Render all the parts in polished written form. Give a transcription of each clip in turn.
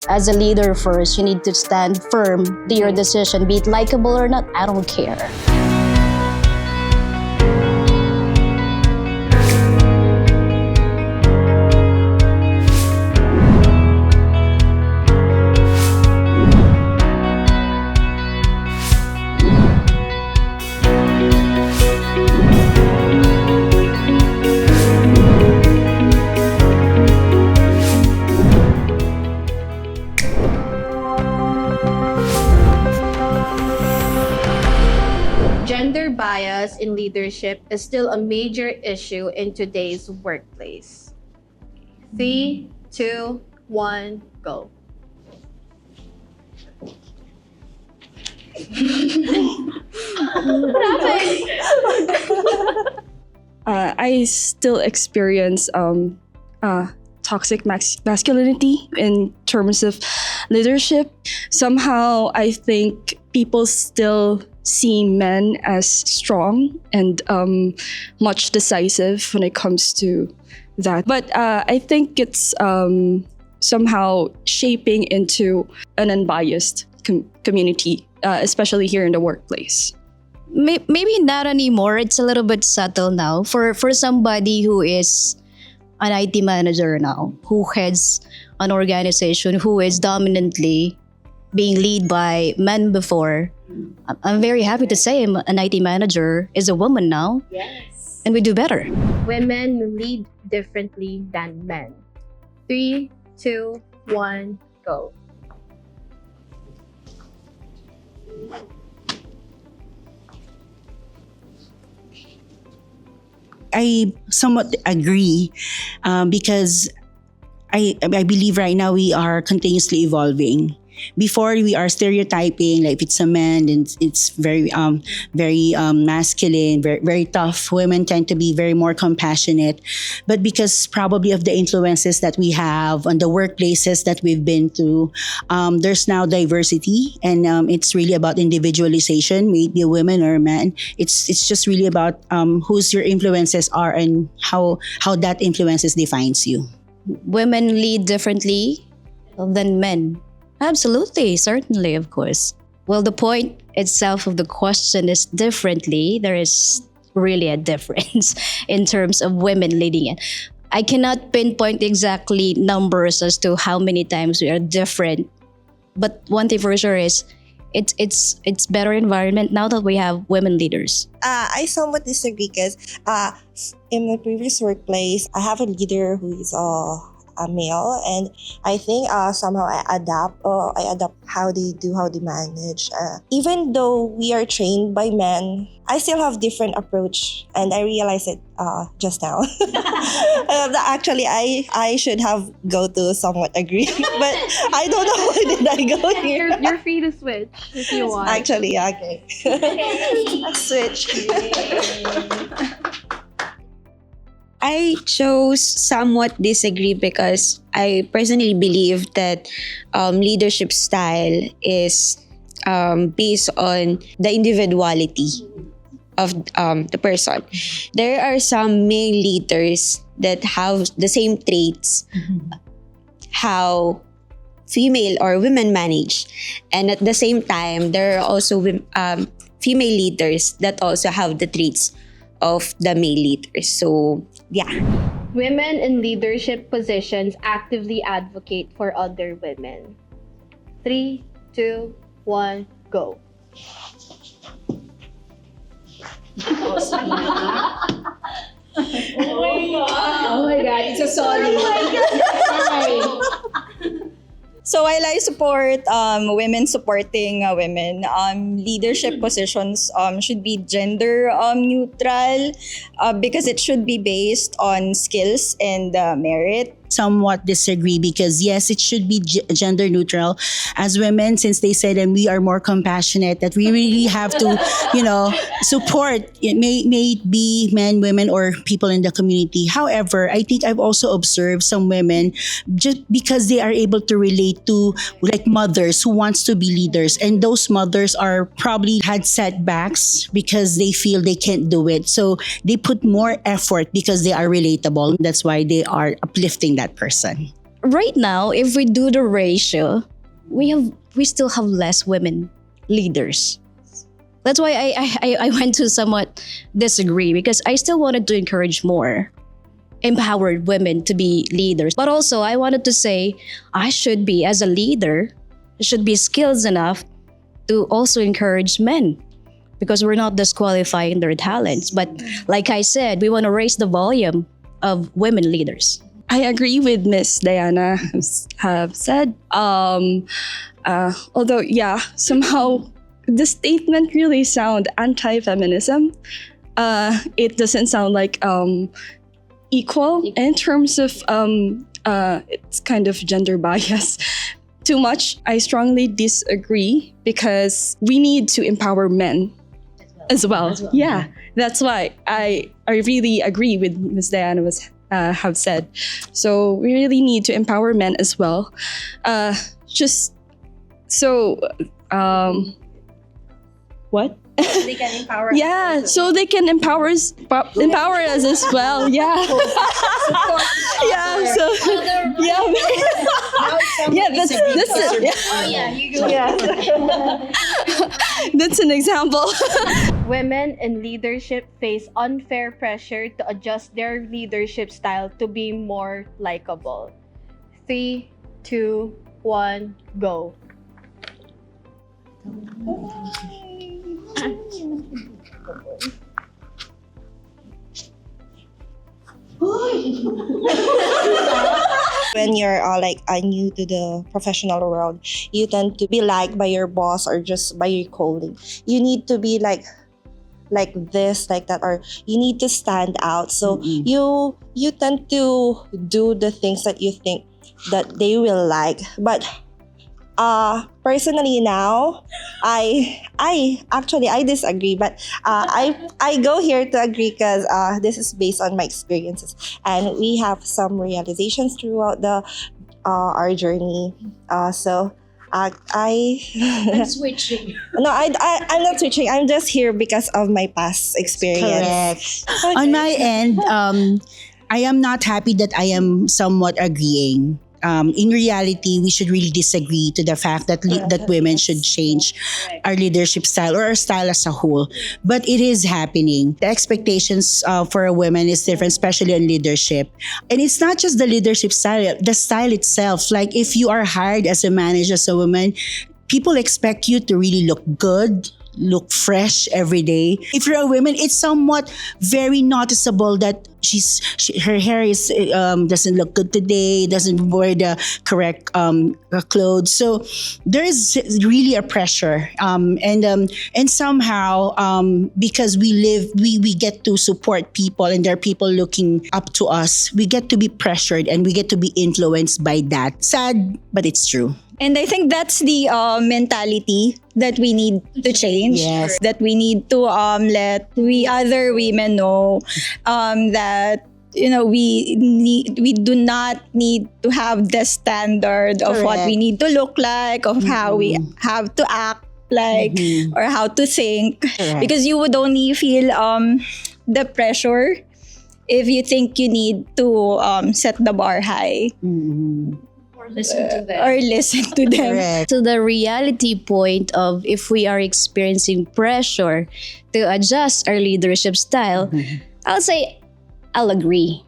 As a leader first, you need to stand firm to your decision. Be it likable or not, I don't care. Gender bias in leadership is still a major issue in today's workplace. 3, 2, 1, go. I still experience toxic masculinity in terms of leadership. Somehow, I think people still see men as strong and much decisive when it comes to that. But I think it's somehow shaping into an unbiased community, especially here in the workplace. Maybe not anymore. It's a little bit subtle now. For somebody who is an IT manager now, who heads an organization who is dominantly being led by men before, I'm very happy to say an IT manager is a woman now. Yes. And we do better. Women lead differently than men. 3, 2, 1, go. I somewhat agree because I believe right now we are continuously evolving. Before we are stereotyping, like if it's a man, then it's very masculine, very tough. Women tend to be very more compassionate, but because probably of the influences that we have on the workplaces that we've been to, there's now diversity, and it's really about individualization. May it be a woman or a man. It's just really about whose your influences are and how that influences defines you. Women lead differently than men. Absolutely, certainly, of course. Well, the point itself of the question is differently. There is really a difference in terms of women leading it. I cannot pinpoint exactly numbers as to how many times we are different. But one thing for sure is it's better environment now that we have women leaders. I somewhat disagree because in my previous workplace, I have a leader who is a male, and I think somehow I adapt how they do, how they manage. Even though we are trained by men, I still have different approach, and I realized it just now. Actually, I should have go to somewhat agree, but I don't know why did I go here. You're free to switch if you want. Actually, okay. Switch. I chose somewhat disagree because I personally believe that leadership style is based on the individuality of the person. There are some male leaders that have the same traits how female or women manage, and at the same time there are also female leaders that also have the traits of the male leaders. So yeah. Women in leadership positions actively advocate for other women. 3, 2, 1, go. Oh my God, it's a solid. So while I support women supporting women, leadership positions should be gender neutral because it should be based on skills and merit. Somewhat disagree because yes, it should be gender neutral. As women, since they said and we are more compassionate, that we really have to, support. It may it be men, women, or people in the community. However, I think I've also observed some women just because they are able to relate to like mothers who wants to be leaders, and those mothers are probably had setbacks because they feel they can't do it. So they put more effort because they are relatable. That's why they are uplifting that person. right now, if we do the ratio, we still have less women leaders. That's why I went to somewhat disagree, because I still wanted to encourage more empowered women to be leaders. But also I wanted to say I should be, as a leader, should be skills enough to also encourage men, because we're not disqualifying their talents. But like I said, we want to raise the volume of women leaders. I agree with Miss Diana have said. Although, yeah, somehow the statement really sound anti-feminism. It doesn't sound like equal in terms of it's kind of gender bias. Too much. I strongly disagree, because we need to empower men as well. Yeah, that's why I really agree with Ms. Diana was have said. So we really need to empower men as well. Just so what? They can empower. Yeah, so they can empower us as well. Yeah. Yeah. So yeah. Yeah, that's it. Oh yeah, you go. That's an example. Women in leadership face unfair pressure to adjust their leadership style to be more likable. 3, 2, 1, go. When you're new to the professional world, you tend to be liked by your boss or just by your colleague. You need to be like this, like that, or you need to stand out. So you tend to do the things that you think that they will like. But personally now, I disagree, but I go here to agree, because this is based on my experiences, and we have some realizations throughout our journey. So I I'm switching. no, I'm not switching. I'm just here because of my past experience. Correct. On my end, I am not happy that I am somewhat agreeing. In reality, we should really disagree to the fact that that women should change our leadership style or our style as a whole. But it is happening. The expectations for a woman is different, especially in leadership. And it's not just the leadership style, the style itself. Like if you are hired as a manager, as a woman, people expect you to really look good, look fresh every day. If you're a woman, it's somewhat very noticeable that her hair is doesn't look good today, doesn't wear the correct clothes. So there is really a pressure, and somehow because we get to support people, and there are people looking up to us. We get to be pressured, and we get to be influenced by that. Sad, but it's true. And I think that's the mentality that we need to change. Yes. That we need to let other women know that we do not need to have the standard of what we need to look like, of how we have to act like, or how to think. Correct. Because you would only feel the pressure if you think you need to set the bar high. Listen to them. Or listen to them. Correct. To the reality point of if we are experiencing pressure to adjust our leadership style, I'll say I'll agree.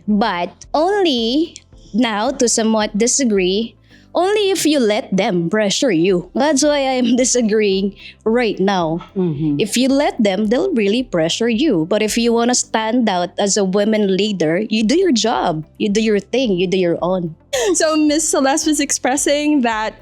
But only now, to somewhat disagree, only if you let them pressure you. That's why I'm disagreeing right now. If you let them, they'll really pressure you. But if you want to stand out as a women leader, you do your job, you do your thing, you do your own. So Miss Celeste was expressing that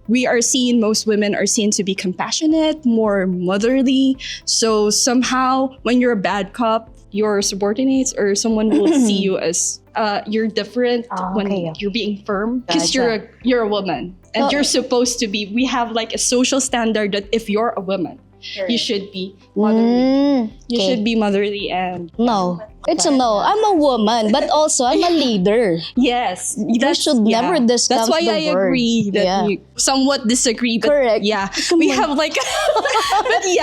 most women are seen to be compassionate, more motherly. So somehow when you're a bad cop, your subordinates or someone will see you as you're different when you're being firm, because you're a woman, and you're supposed to be. We have like a social standard that if you're a woman, you should be motherly. You should be motherly, and No, it's a no. I'm a woman, but also I'm a leader. yes, We should never discount That's why the I word. agree that Yeah. we somewhat disagree. But Correct. yeah, we have like,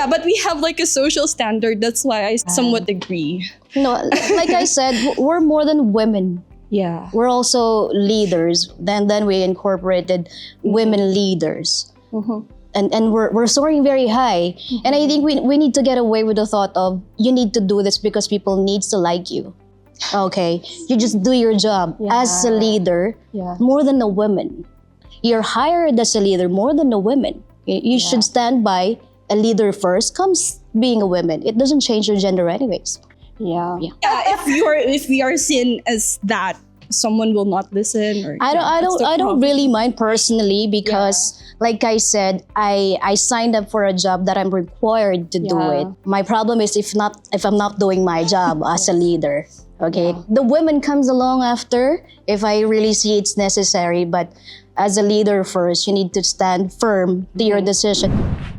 but we have like a social standard. That's why I somewhat agree. No, like I said, we're more than women Yeah. We're also leaders. Then we incorporated women leaders. Mhm. And we're soaring very high. And I think we need to get away with the thought of you need to do this because people needs to like you. Okay, you just do your job as a leader Yeah. more than a woman. You're hired as a leader more than a woman. You should stand by a leader first comes being a woman. It doesn't change your gender anyways. Yeah. Yeah. If we are seen as that, someone will not listen. Or I don't really mind personally because like I said, I signed up for a job that I'm required to do Yeah. it. My problem is if I'm not doing my job as a leader. Okay. The women comes along after if I really see it's necessary, but as a leader first, you need to stand firm to your decision.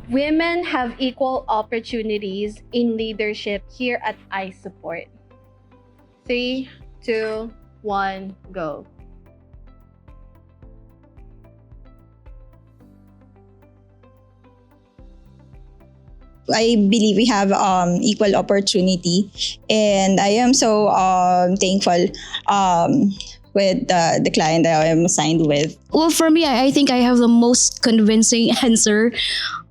Women have equal opportunities in leadership here at iSupport. 3, 2, 1, go. I believe we have equal opportunity, and I am so thankful with the client that I am assigned with. Well, for me, I think I have the most convincing answer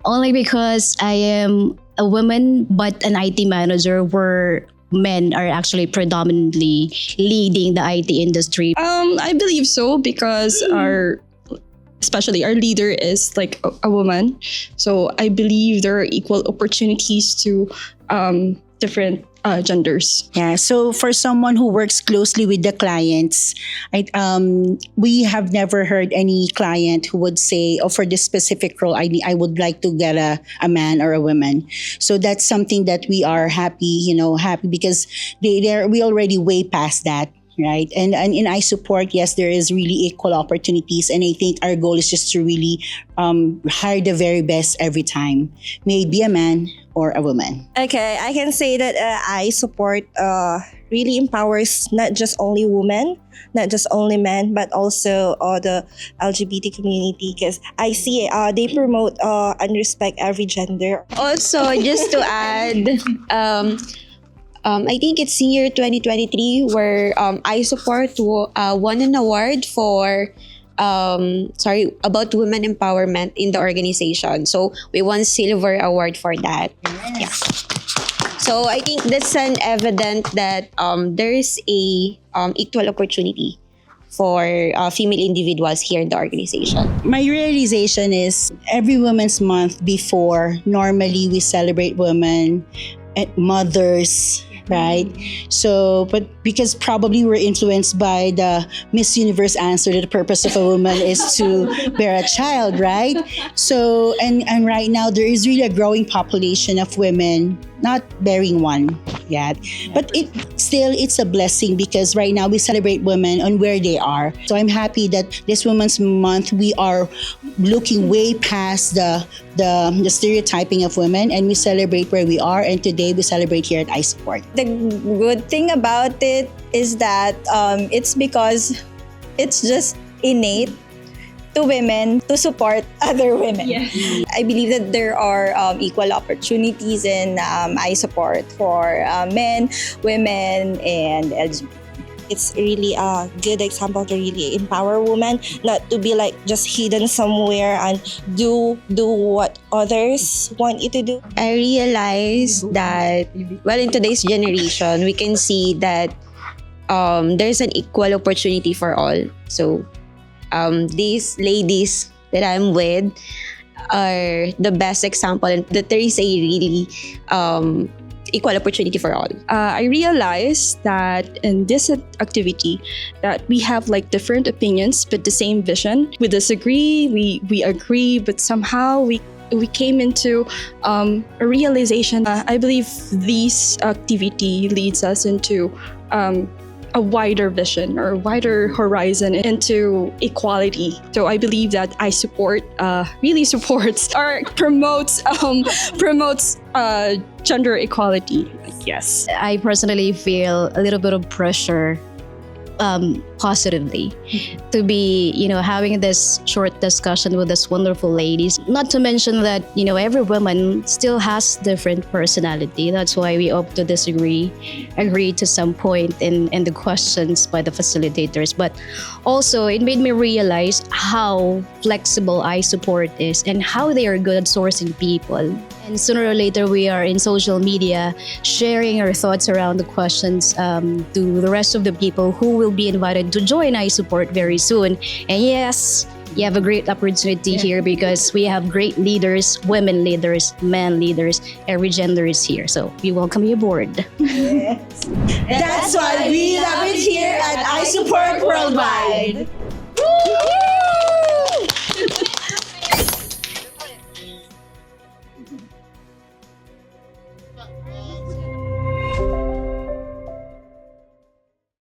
only because I am a woman, but an IT manager where men are actually predominantly leading the IT industry. I believe so because especially our leader is like a woman. So I believe there are equal opportunities to different genders. Yeah. So for someone who works closely with the clients, we have never heard any client who would say, "Oh, for this specific role, I would like to get a man or a woman." So that's something that we are happy because we already way past that. Right. And in iSupport, yes, there is really equal opportunities. And I think our goal is just to really hire the very best every time. May it be a man or a woman. Okay, I can say that iSupport really empowers not just only women, not just only men, but also the LGBT community because I see they promote and respect every gender. Also, just to add, I think it's year 2023 where iSupport won an award for about women empowerment in the organization. So we won silver award for that. Yeah. So I think that's an evident that there is a equal opportunity for female individuals here in the organization. My realization is every Women's Month before, normally we celebrate women and mothers, right? So, but because probably we're influenced by the Miss Universe answer that the purpose of a woman is to bear a child, right? So, and right now there is really a growing population of women not bearing one yet. But it's a blessing because right now we celebrate women on where they are. So I'm happy that this Women's Month we are looking way past the stereotyping of women and we celebrate where we are, and today we celebrate here at iSupport. The good thing about it is that it's because it's just innate to women to support other women. I believe that there are equal opportunities in iSupport for men, women, and LGBT. It's really a good example to really empower women, not to be like just hidden somewhere and do what others want you to do. I realized that, well, in today's generation, we can see that there's an equal opportunity for all. So these ladies that I'm with are the best example and that there is a really equal opportunity for all. I realized that in this activity that we have like different opinions but the same vision. We disagree, we agree, but somehow we came into a realization. I believe this activity leads us into a wider vision or wider horizon into equality. So I believe that iSupport really supports or promotes gender equality. Yes. I personally feel a little bit of pressure positively, to be, having this short discussion with this wonderful ladies. Not to mention that, every woman still has different personality. That's why we opt to agree to some point in the questions by the facilitators. But also, it made me realize how flexible iSupport is and how they are good at sourcing people. And sooner or later, we are in social media sharing our thoughts around the questions to the rest of the people who will be invited to join iSupport very soon. And yes, you have a great opportunity here because we have great leaders, women leaders, men leaders, every gender is here. So we welcome you aboard. That's why we love it here at iSupport Worldwide.